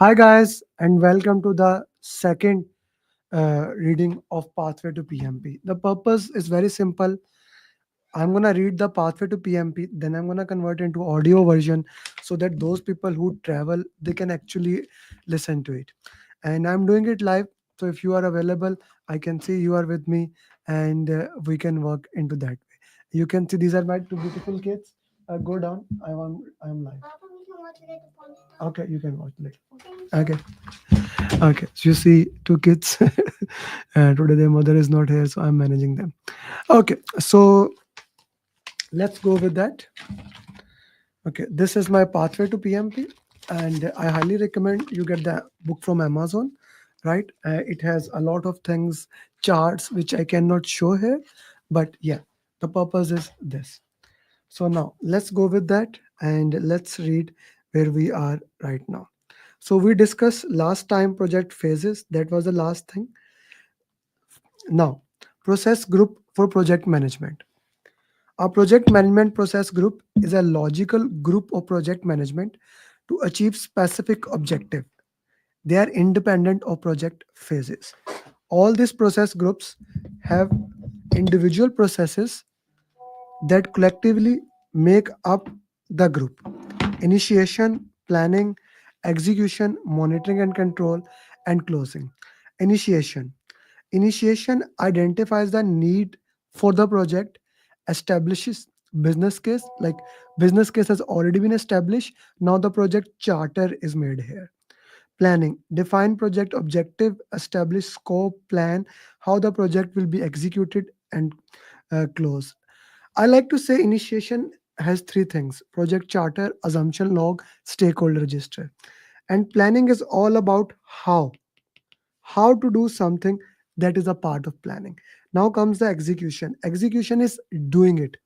Hi, guys, and welcome to the second reading of Pathway to PMP. The purpose is very simple. I'm going to read the Pathway to PMP, then I'm going to convert into audio version so that those people who travel they can actually listen to it. And I'm doing it live. So if you are available, I can see you are with me and we can work into that way. You can see these are my two beautiful kids. Go down. I'm live. Okay, you can watch later. Okay. Okay, so you see two kids. Today their mother is not here, so I'm managing them. Okay, so let's go with that. Okay, this is my pathway to PMP, and I highly recommend you get the book from Amazon. Right, it has a lot of things, charts which I cannot show here, but yeah, the purpose is this. So now let's go with that and let's read where we are right now. So we discussed last time project phases. That was the last thing. Now, process group for project management. A project management process group is a logical group of project management to achieve specific objective. They are independent of project phases. All these process groups have individual processes that collectively make up the group. Initiation, planning, execution, monitoring and control, and closing. Initiation. Initiation identifies the need for the project, establishes business case, like business case has already been established. Now the project charter is made here. Planning. Define project objective, establish scope, plan how the project will be executed, and close. I like to say initiation has three things: project charter, assumption log, stakeholder register. And planning is all about how to do something that is a part of planning. Now comes the execution. Execution is doing it.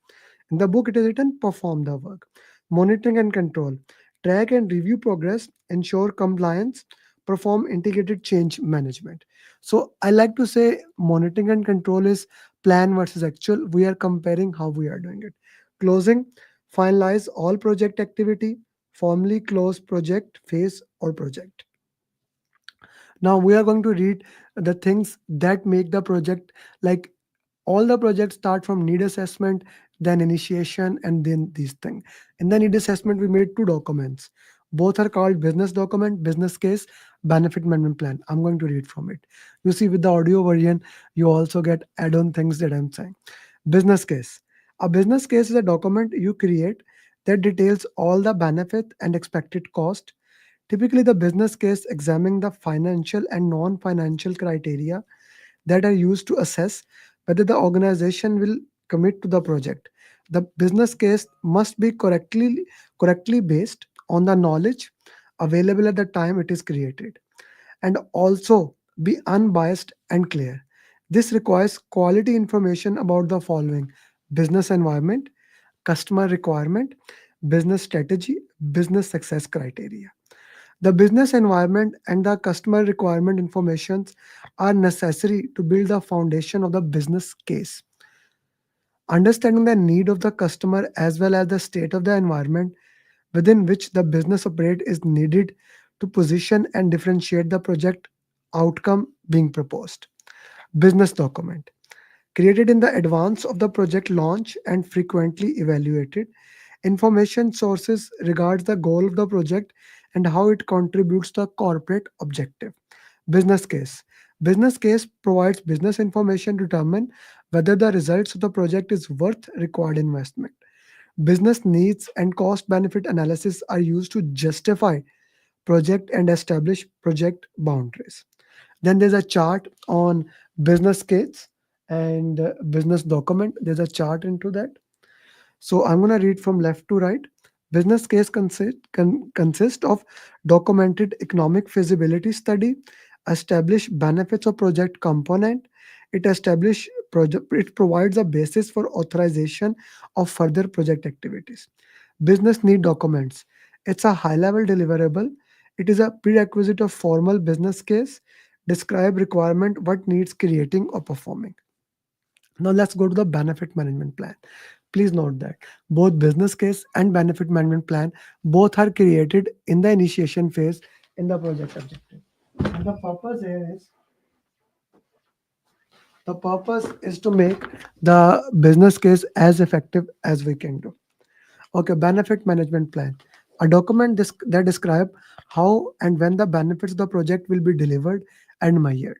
In the book, it is written perform the work. Monitoring and control. Track and review progress, ensure compliance, perform integrated change management. So I like to say monitoring and control is plan versus actual. We are comparing how we are doing it. Closing, finalize all project activity, formally close project phase or project. Now we are going to read the things that make the project, like all the projects start from need assessment, then initiation, and then these things. In the need assessment, we made two documents. Both are called business document, business case, benefit management plan. I'm going to read from it. You see, with the audio version, you also get add-on things that I'm saying. Business case. A business case is a document you create that details all the benefit and expected cost. Typically, the business case examining the financial and non-financial criteria that are used to assess whether the organization will commit to the project. The business case must be correctly based on the knowledge available at the time it is created, and also be unbiased and clear. This requires quality information about the following: business environment, customer requirement, business strategy, business success criteria. The business environment and the customer requirement informations are necessary to build the foundation of the business case. Understanding the need of the customer as well as the state of the environment within which the business operate is needed to position and differentiate the project outcome being proposed. Business document created in the advance of the project launch and frequently evaluated. Information sources regards the goal of the project and how it contributes to the corporate objective. Business case. Business case provides business information to determine whether the results of the project is worth required investment. Business needs and cost benefit analysis are used to justify project and establish project boundaries. Then there's a chart on business case and business document. There's a chart into that. So I'm going to read from left to right. Business case consist of documented economic feasibility study, establish benefits of project component. It provides a basis for authorization of further project activities. Business need documents. It's a high level deliverable. It is a prerequisite of formal business case. Describe requirement, what needs creating or performing. Now let's go to the benefit management plan. Please note that both business case and benefit management plan both are created in the initiation phase in the project objective. And the purpose is to make the business case as effective as we can do. Okay, benefit management plan. A document that describe how and when the benefits of the project will be delivered and measured.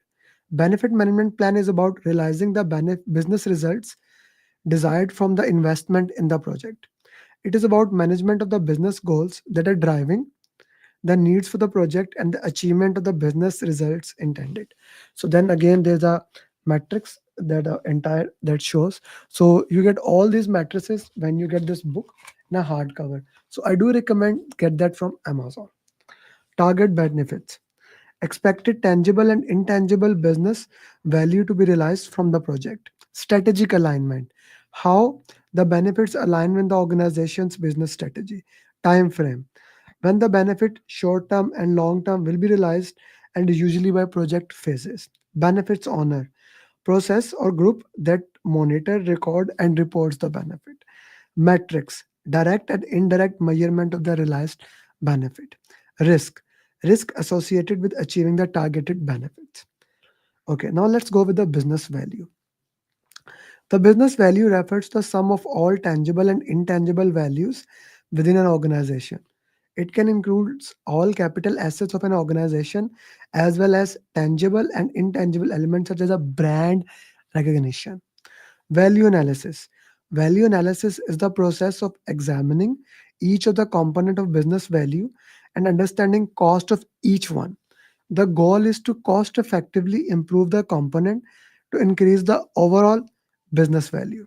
Benefit management plan is about realizing the business results desired from the investment in the project. It is about management of the business goals that are driving the needs for the project and the achievement of the business results intended. So then again there's a matrix that entire that shows. So you get all these matrices when you get this book in a hardcover. So I do recommend get that from Amazon. Target benefits. Expected tangible and intangible business value to be realized from the project. Strategic alignment. How the benefits align with the organization's business strategy. Time frame. When the benefit, short term and long term, will be realized, and usually by project phases. Benefits owner. Process or group that monitor, record, and reports the benefit. Metrics. Direct and indirect measurement of the realized benefit. Risk. Risk associated with achieving the targeted benefits. Okay, now let's go with the business value. The business value refers to the sum of all tangible and intangible values within an organization. It can include all capital assets of an organization as well as tangible and intangible elements such as a brand recognition. Value analysis. Value analysis is the process of examining each of the component of business value and understanding cost of each one. The goal is to cost effectively improve the component to increase the overall business value.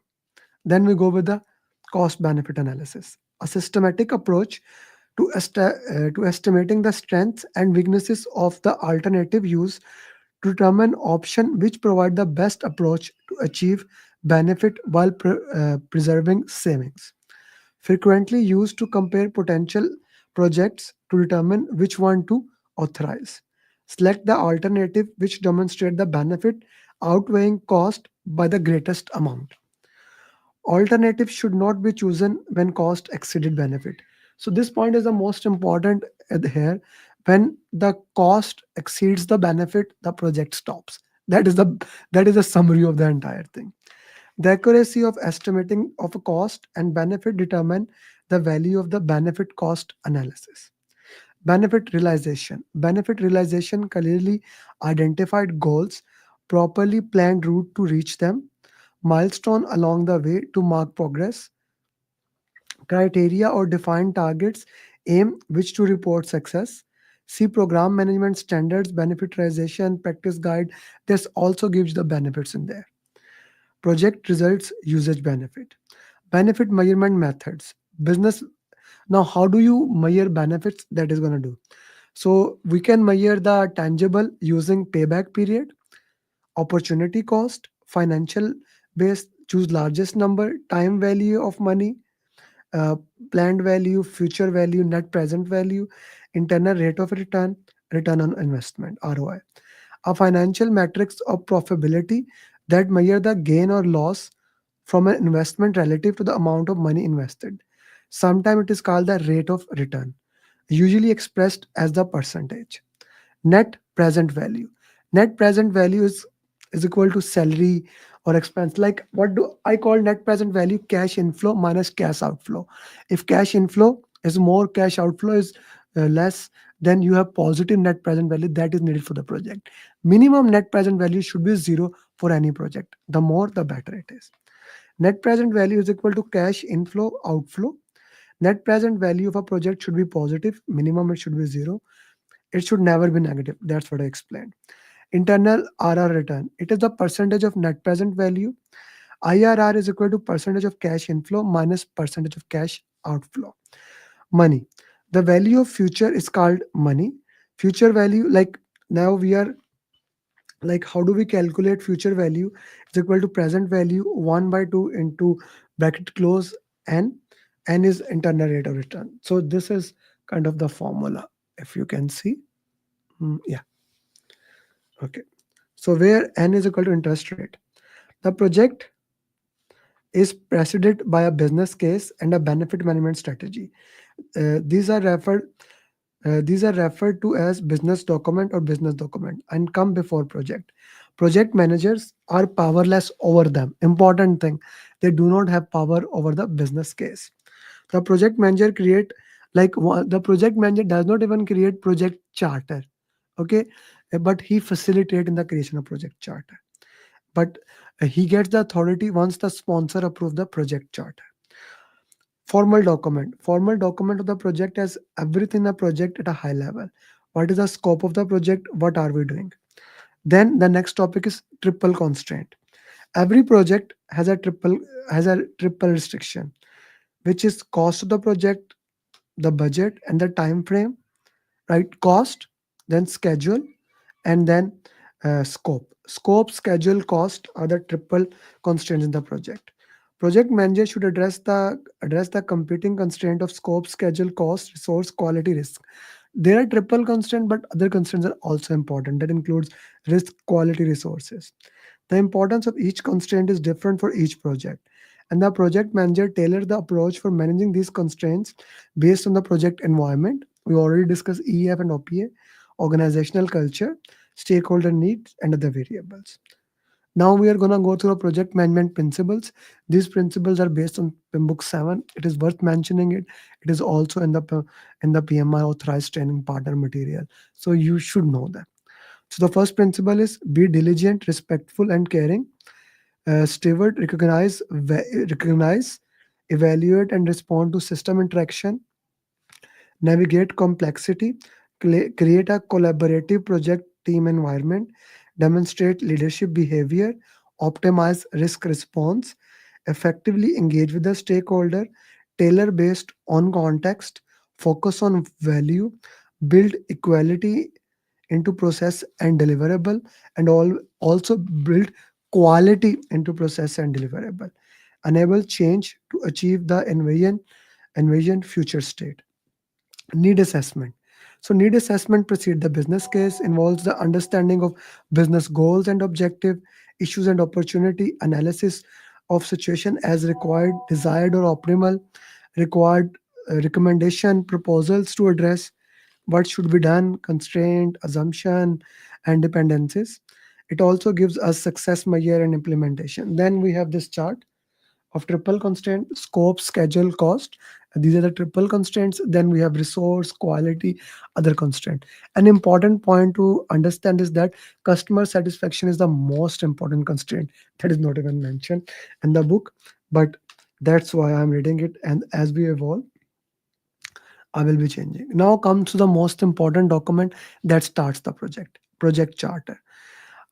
Then we go with the cost benefit analysis, a systematic approach to estimating the strengths and weaknesses of the alternative use to determine option which provide the best approach to achieve benefit while preserving savings. Frequently used to compare potential projects to determine which one to authorize. Select the alternative which demonstrate the benefit outweighing cost by the greatest amount. Alternatives should not be chosen when cost exceeded benefit. So this point is the most important here. When the cost exceeds the benefit, the project stops. That is the summary of the entire thing. The accuracy of estimating of a cost and benefit determine the value of the benefit cost analysis. Benefit realization. Benefit realization clearly identified goals, properly planned route to reach them, milestone along the way to mark progress, criteria or defined targets, aim which to report success. See program management standards, benefit realization, practice guide. This also gives the benefits in there. Project results, usage benefit. Benefit measurement methods. Business. Now, how do you measure benefits? That is going to do. So we can measure the tangible using payback period, opportunity cost, financial base, choose largest number, time value of money, uh, planned value, future value, net present value, internal rate of return, return on investment, ROI. A financial metrics of profitability that measure the gain or loss from an investment relative to the amount of money invested. Sometimes it is called the rate of return, usually expressed as the percentage. Net present value. Net present value is equal to salary or expense. Like what do I call net present value? Cash inflow minus cash outflow. If cash inflow is more, cash outflow is less, then you have positive net present value that is needed for the project. Minimum net present value should be zero for any project. The more, the better it is. Net present value is equal to cash inflow outflow. Net present value of a project should be positive. Minimum it should be zero. It should never be negative. That's what I explained. Internal RR return. It is the percentage of net present value. IRR is equal to percentage of cash inflow minus percentage of cash outflow. Money. The value of future is called money. Future value, like now we are like how do we calculate future value? It's equal to present value 1 by 2 into bracket close n is internal rate of return. So this is kind of the formula, if you can see. Yeah. Okay. So where n is equal to interest rate, the project is preceded by a business case and a benefit management strategy. These are referred. These are referred to as business document or business document and come before project. Project managers are powerless over them. Important thing, they do not have power over the business case. The project manager create the project manager does not even create project charter. Okay. But he facilitate in the creation of project charter. But he gets the authority once the sponsor approve the project charter. Formal document of the project has everything the project at a high level. What is the scope of the project? What are we doing? Then the next topic is triple constraint. Every project has a triple restriction, which is cost of the project, the budget, and the time frame. Right? Cost, then schedule, and then scope, schedule, cost are the triple constraints in the project. Project manager should address the competing constraint of scope, schedule, cost, resource, quality, risk. There are triple constraints, but other constraints are also important. That includes risk, quality, resources. The importance of each constraint is different for each project, and the project manager tailors the approach for managing these constraints based on the project environment. We already discussed EF and OPA, organizational culture, stakeholder needs, and other variables. Now we are going to go through the project management principles. These principles are based on PMBOK 7. It is worth mentioning it. It is also in the PMI authorized training partner material. So you should know that. So the first principle is be diligent, respectful, and caring. Steward, recognize, evaluate, and respond to system interaction, navigate complexity, create a collaborative project team environment, demonstrate leadership behavior, optimize risk response, effectively engage with the stakeholder, tailor based on context, focus on value, build equality into process and deliverable, and also build quality into process and deliverable, enable change to achieve the envisioned future state. Need assessment. So need assessment precedes the business case, involves the understanding of business goals and objective, issues and opportunity, analysis of situation as required, desired or optimal, required recommendation, proposals to address what should be done, constraint, assumption, and dependencies. It also gives us success measure and implementation. Then we have this chart of triple constraint: scope, schedule, cost. These are the triple constraints. Then we have resource, quality, other constraint. An important point to understand is that customer satisfaction is the most important constraint that is not even mentioned in the book, but that's why I'm reading it. And as we evolve, I will be changing. Now comes to the most important document that starts the project charter.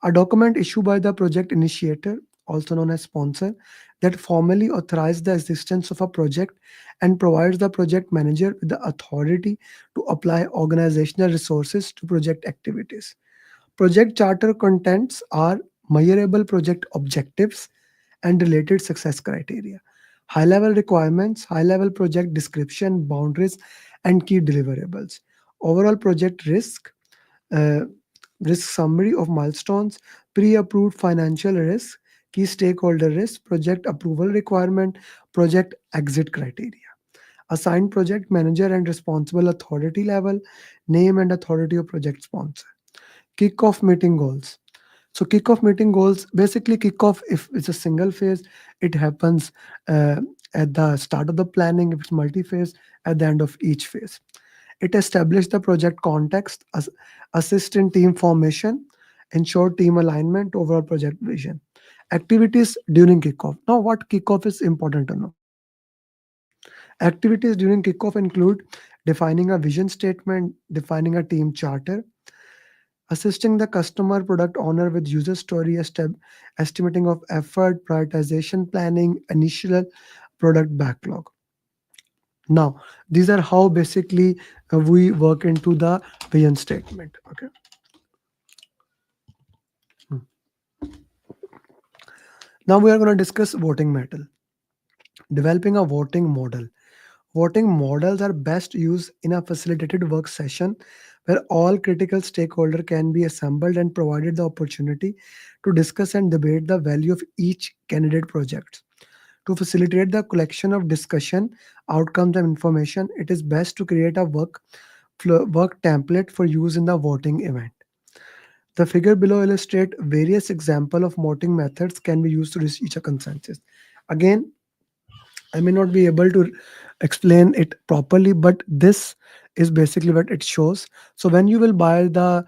A document issued by the project initiator, also known as sponsor, that formally authorizes the existence of a project and provides the project manager with the authority to apply organizational resources to project activities. Project charter contents are measurable project objectives and related success criteria, high level requirements, high level project description, boundaries, and key deliverables, overall project uh, risk summary of milestones, pre-approved financial risk, key stakeholder risk, project approval requirement, project exit criteria, assigned project manager and responsible authority level, name and authority of project sponsor, kickoff meeting goals. So kickoff meeting goals, basically kickoff, if it's a single phase, it happens uh, at the start of the planning. If it's multi-phase, at the end of each phase. It established the project context, assist in team formation, ensure team alignment, overall project vision. Activities during kickoff. Now, what kickoff is important to know? Activities during kickoff include defining a vision statement, defining a team charter, assisting the customer product owner with user story estimating of effort, prioritization planning, initial product backlog. Now, these are how basically we work into the vision statement. Okay. Hmm. Now we are going to discuss voting metal. Developing a voting model. Voting models are best used in a facilitated work session where all critical stakeholders can be assembled and provided the opportunity to discuss and debate the value of each candidate project. To facilitate the collection of discussion, outcomes, and information, it is best to create a work template for use in the voting event. The figure below illustrate various example of voting methods can be used to reach a consensus. Again, I may not be able to explain it properly, but this is basically what it shows. So when you will buy the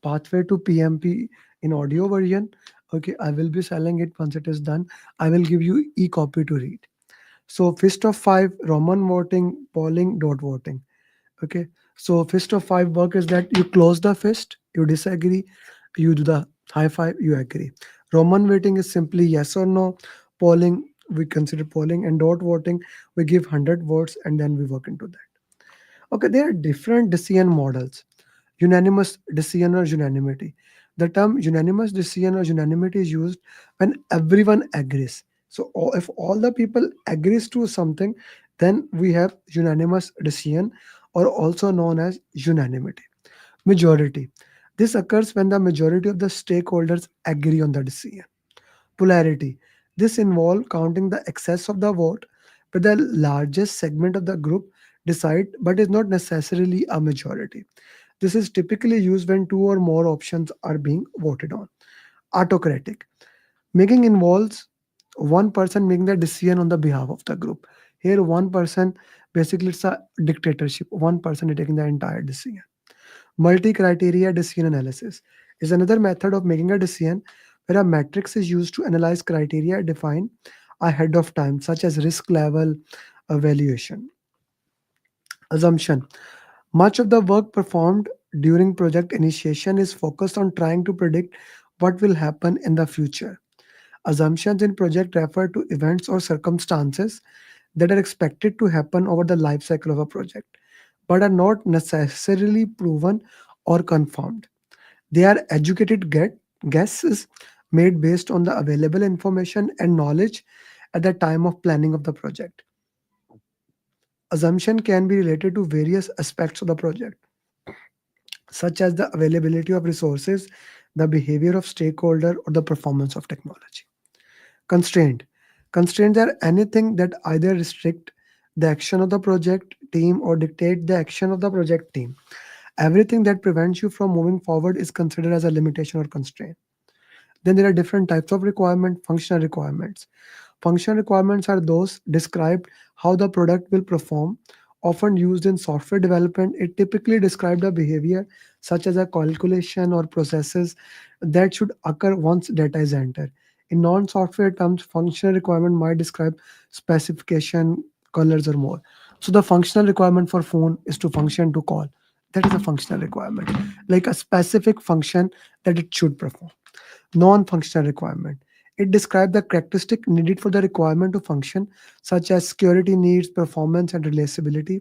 pathway to PMP in audio version, okay, I will be selling it once it is done. I will give you e-copy to read. So fist of five, Roman voting, polling, dot voting. Okay. So fist of five work is that you close the fist, you disagree, you do the high five, you agree. Roman voting is simply yes or no. Polling, we consider polling, and dot voting, we give 100 votes and then we work into that. Okay, there are different decision models. Unanimous decision or unanimity. The term unanimous decision or unanimity is used when everyone agrees. So if all the people agrees to something, then we have unanimous decision, or also known as unanimity. Majority. This occurs when the majority of the stakeholders agree on the decision. Polarity. This involves counting the excess of the vote where the largest segment of the group decide but is not necessarily a majority. This is typically used when two or more options are being voted on. Autocratic. Making involves one person making the decision on the behalf of the group. Here, one person, basically, it's a dictatorship. One person is taking the entire decision. Multi-criteria decision analysis is another method of making a decision where a matrix is used to analyze criteria defined ahead of time, such as risk level, evaluation. Assumption. Much of the work performed during project initiation is focused on trying to predict what will happen in the future. Assumptions in project refer to events or circumstances that are expected to happen over the life cycle of a project, but are not necessarily proven or confirmed. They are educated guesses made based on the available information and knowledge at the time of planning of the project. Assumption can be related to various aspects of the project, such as the availability of resources, the behavior of stakeholder, or the performance of technology. Constraint. Constraints are anything that either restrict the action of the project team or dictate the action of the project team. Everything that prevents you from moving forward is considered as a limitation or constraint. Then there are different types of requirement, functional requirements. Functional requirements are those described how the product will perform, often used in software development. It typically describes the behavior such as a calculation or processes that should occur once data is entered. In non-software terms, functional requirement might describe specification, colors, or more. So the functional requirement for phone is to function to call. That is a functional requirement, like a specific function that it should perform. Non-functional requirement. It describes the characteristic needed for the requirement to function, such as security needs, performance, and reliability.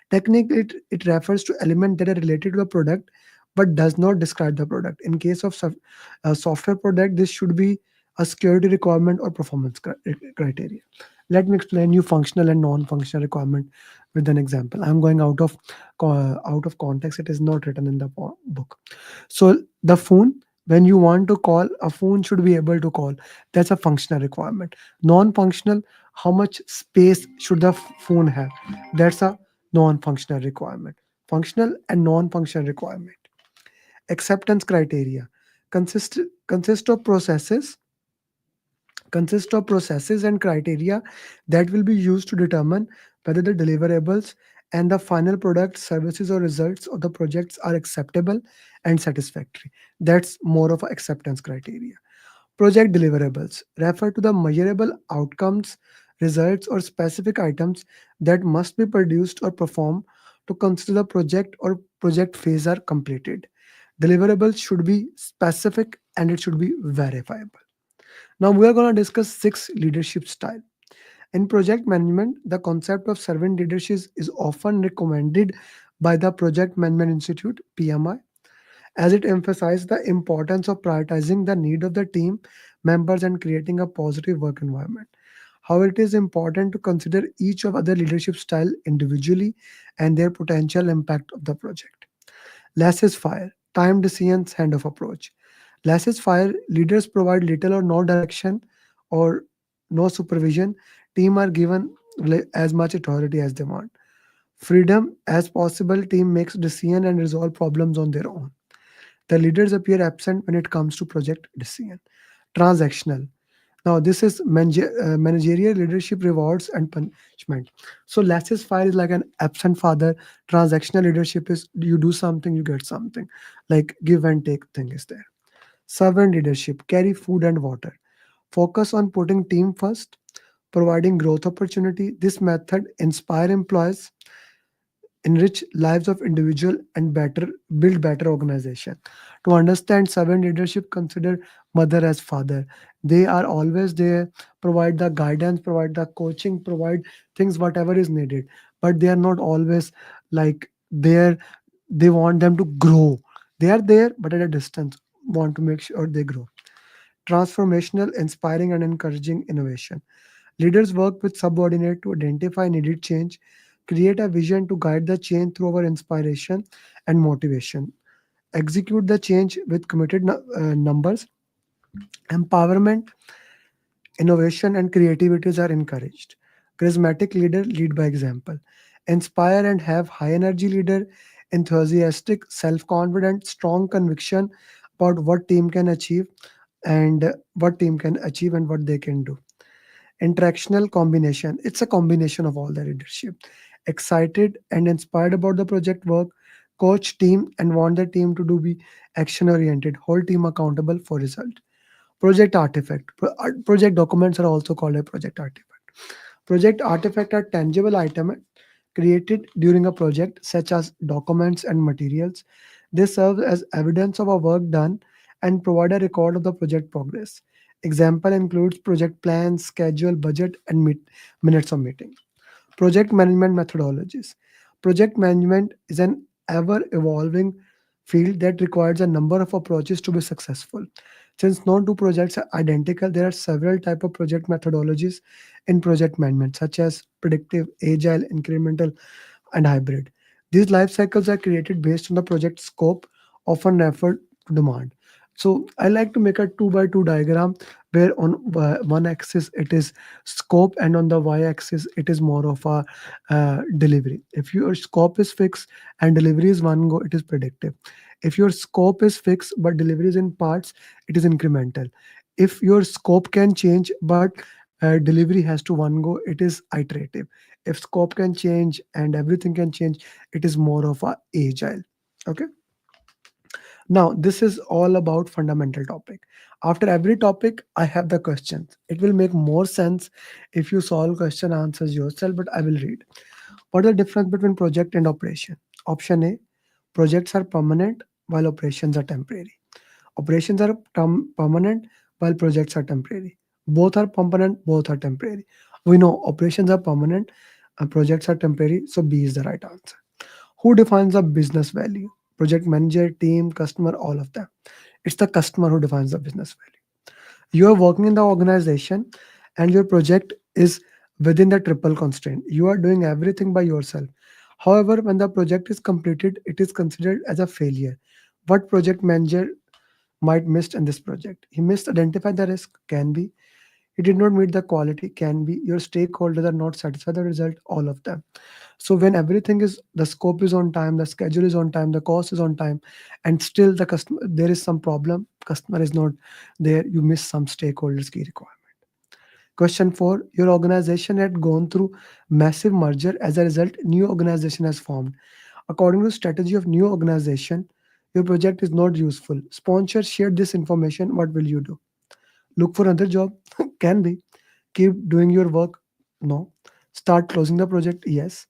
Technically, it refers to elements that are related to the product but does not describe the product. In case of a software product, this should be a security requirement or performance criteria. Let me explain you functional and non-functional requirement with an example. I'm going out of context. It is not written in the book. So the phone, when you want to call, a phone should be able to call. That's a functional requirement. Non-functional, how much space should the phone have? That's a non-functional requirement. Functional and non-functional requirement. Acceptance criteria consist consist of processes consist of processes and criteria that will be used to determine whether the deliverables and the final product, services, or results of the projects are acceptable and satisfactory. That's more of a acceptance criteria. Project deliverables refer to the measurable outcomes, results, or specific items that must be produced or performed to consider the project or project phase are completed. Deliverables should be specific and it should be verifiable. Now we are going to discuss six leadership style. In project management, the concept of servant leadership is often recommended by the Project Management Institute (PMI), as it emphasizes the importance of prioritizing the need of the team members and creating a positive work environment. However, it is important to consider each of other leadership style individually and their potential impact of the project. Less is fire. Time decisions handoff approach. Less is fire. Leaders provide little or no direction or no supervision. Team are given as much authority as they want. Freedom as possible, team makes decision and resolve problems on their own. The leaders appear absent when it comes to project decision. Transactional. Now, this is managerial leadership rewards and punishment. So, laissez faire is like an absent father. Transactional leadership is you do something, you get something. Like give and take thing is there. Servant leadership, carry food and water. Focus on putting team first, providing growth opportunity. This method inspire employees, enrich lives of individual and better build better organization. To understand servant leadership, consider mother as father. They are always there, provide the guidance, provide the coaching, provide things whatever is needed, but they are not always like there. They want them to grow. They are there but at a distance, want to make sure they grow. Transformational, inspiring and encouraging innovation. Leaders work with subordinate to identify needed change, create a vision to guide the change through our inspiration and motivation, execute the change with committed numbers, empowerment, innovation, and creativities are encouraged. Charismatic leader lead by example. Inspire and have high energy leader, enthusiastic, self-confident, strong conviction about what team can achieve and what team can achieve and what they can do. Interactional combination. It's a combination of all the leadership. Excited and inspired about the project work, coach team and want the team to do be action oriented, hold team accountable for result. Project artifact. Project documents are also called a project artifact. Project artifact are tangible items created during a project, such as documents and materials. They serve as evidence of a work done and provide a record of the project progress. Example includes project plans, schedule, budget, and minutes of meeting. Project management methodologies. Project management is an ever evolving field that requires a number of approaches to be successful. Since no two projects are identical, there are several types of project methodologies in project management, such as predictive, agile, incremental, and hybrid. These life cycles are created based on the project scope, often referred to demand. So I like to make a 2 by 2 diagram where on one axis it is scope and on the y-axis it is more of a delivery. If your scope is fixed and delivery is one go, it is predictive. If your scope is fixed but delivery is in parts, it is incremental. If your scope can change but delivery has to one go, it is iterative. If scope can change and everything can change, it is more of a agile. Okay, now this is all about fundamental topic. After every topic I have the questions. It will make more sense if you solve question answers yourself, but I will read. What is the difference between project and operation? Option A, projects are permanent while operations are temporary. Operations are permanent while projects are temporary. Both are permanent, both are temporary. We know operations are permanent and projects are temporary, so B is the right answer. Who defines the business value? Project manager, team, customer, all of them. It's the customer who defines the business value. You are working in the organization and your project is within the triple constraint. You are doing everything by yourself. However, when the project is completed, it is considered as a failure. What project manager might missed in this project? He missed identify the risk, can be. He did not meet the quality, can be. Your stakeholders are not satisfied the result, all of them. So when everything is the scope is on time, the schedule is on time, the cost is on time, and still the customer there is some problem, customer is not there, you miss some stakeholders key requirement. Question 4, your organization had gone through massive merger. As a result, new organization has formed. According to strategy of new organization, your project is not useful. Sponsor shared this information. What will you do? Look for another job? Can be. Keep doing your work? No. Start closing the project? Yes.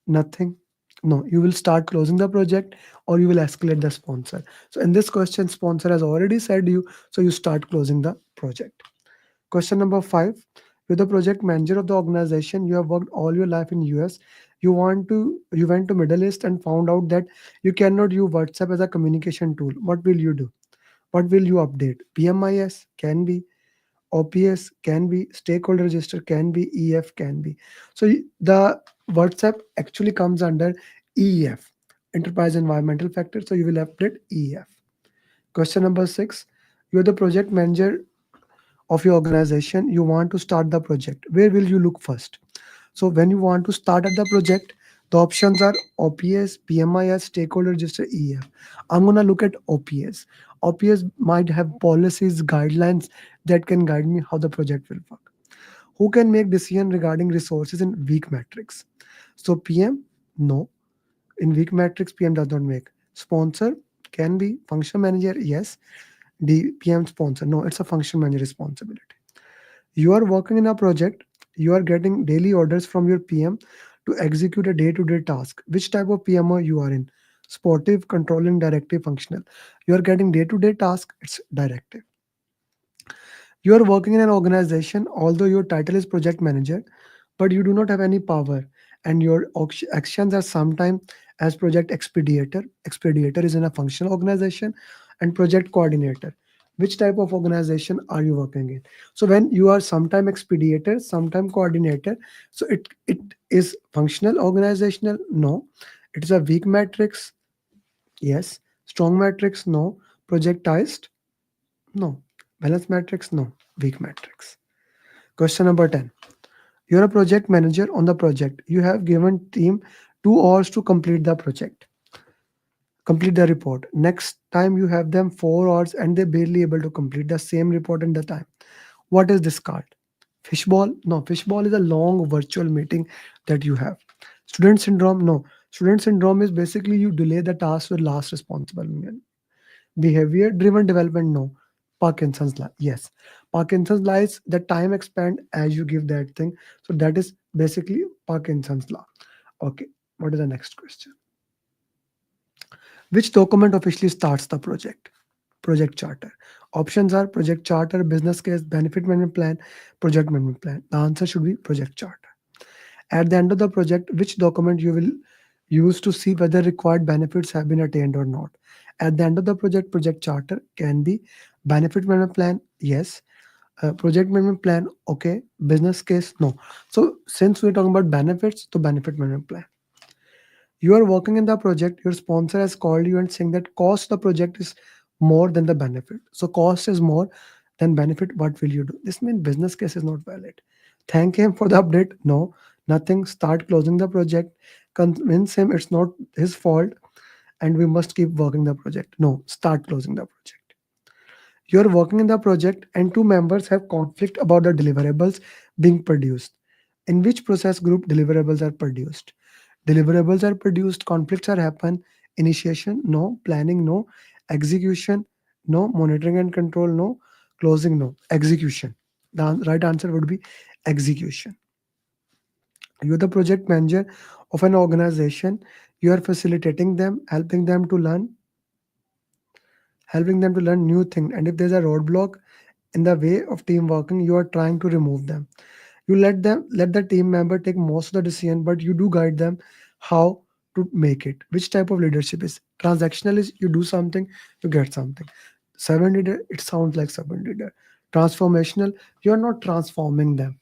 Nothing? No. You will start closing the project or you will escalate the sponsor. So in this question, sponsor has already said you, so you start closing the project. Question number 5. You're the project manager of the organization. You have worked all your life in US. You went to Middle East and found out that you cannot use WhatsApp as a communication tool. What will you do? What will you update? PMIS can be, OPS can be, stakeholder register can be, EF can be. So the WhatsApp actually comes under EF, enterprise environmental factor. So you will update EF. Question number 6. You're the project manager of your organization. You want to start the project. Where will you look first? So when you want to start at the project, The options are OPS, PMIS, stakeholder register, EF. I'm gonna look at OPS. OPS might have policies, guidelines that can guide me how the project will work. Who can make decision regarding resources in weak metrics? So PM, no. In weak metrics, PM does not make. Sponsor can be function manager, yes. The PM sponsor, no. It's a function manager responsibility. You are working in a project, you are getting daily orders from your PM to execute a day-to-day task. Which type of PMO you are in? Sportive, controlling, directive, functional. You are getting day-to-day task, it's directive. You are working in an organization, although your title is project manager, but you do not have any power, and your actions are sometimes as project expeditor. Expeditor is in a functional organization, and project coordinator. Which type of organization are you working in? So when you are sometime expeditor, sometime coordinator, so it is functional organizational. No, it is a weak matrix. Yes, strong matrix. No, projectized. No, balance matrix. No, weak matrix. Question number 10. You're a project manager on the project. You have given team 2 hours to complete the project, complete the report. Next time you have them 4 hours and they're barely able to complete the same report in the time. What is this called? Fishball? No, fishball is a long virtual meeting that you have. Student syndrome? No. Student syndrome is basically you delay the task to the last responsible. Behavior driven development, no. Parkinson's law, yes. Parkinson's law is the time expand as you give that thing. So that is basically Parkinson's law. Okay, what is the next question? Which document officially starts the project? Project charter. Options are project charter, business case, benefit management plan, project management plan. The answer should be project charter. At the end of the project, which document you will use to see whether required benefits have been attained or not. At the end of the project, project charter can be benefit management plan, yes. Project management plan, okay. Business case, no. So since we're talking about benefits, the benefit management plan. You are working in the project, your sponsor has called you and saying that cost of the project is more than the benefit. So cost is more than benefit. What will you do? This means business case is not valid. Thank him for the update. No, nothing. Start closing the project. Convince him it's not his fault and we must keep working the project. No, start closing the project. You are working in the project and two members have conflict about the deliverables being produced. In which process group deliverables are produced? Deliverables are produced, conflicts are happen, initiation, no, planning, no, execution, no, monitoring and control, no, closing, no, execution. The right answer would be execution. You're the project manager of an organization. You are facilitating them, helping them to learn new things. And if there's a roadblock in the way of team working, you are trying to remove them. You let the team member take most of the decision, but you do guide them how to make it. Which type of leadership is transactional? Is you do something, you get something. Servant leader, it sounds like servant leader. Transformational, you are not transforming them.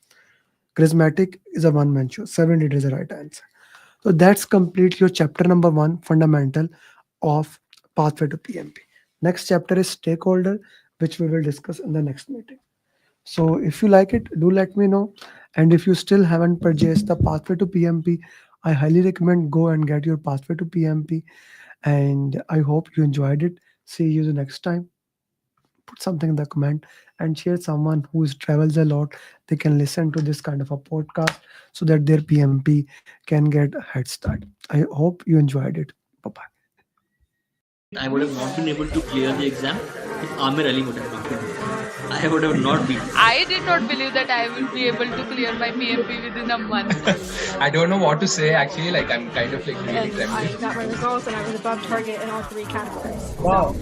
Charismatic is a one man show. Servant leader is the right answer. So that's complete your chapter number 1, fundamental of pathway to PMP. Next chapter is stakeholder, which we will discuss in the next meeting. So if you like it, do let me know. And if you still haven't purchased the pathway to PMP, I highly recommend go and get your pathway to PMP. And I hope you enjoyed it. See you the next time. Put something in the comment and share someone who travels a lot. They can listen to this kind of a podcast so that their PMP can get a head start. I hope you enjoyed it. Bye bye. I would have not been able to clear the exam if Amir Ali would have not been there. I would have not been. I did not believe that I would be able to clear my PMP within a month. I don't know what to say actually. Like I'm kind of like really And I trembling. got my results and I was above target in all 3 categories. Wow.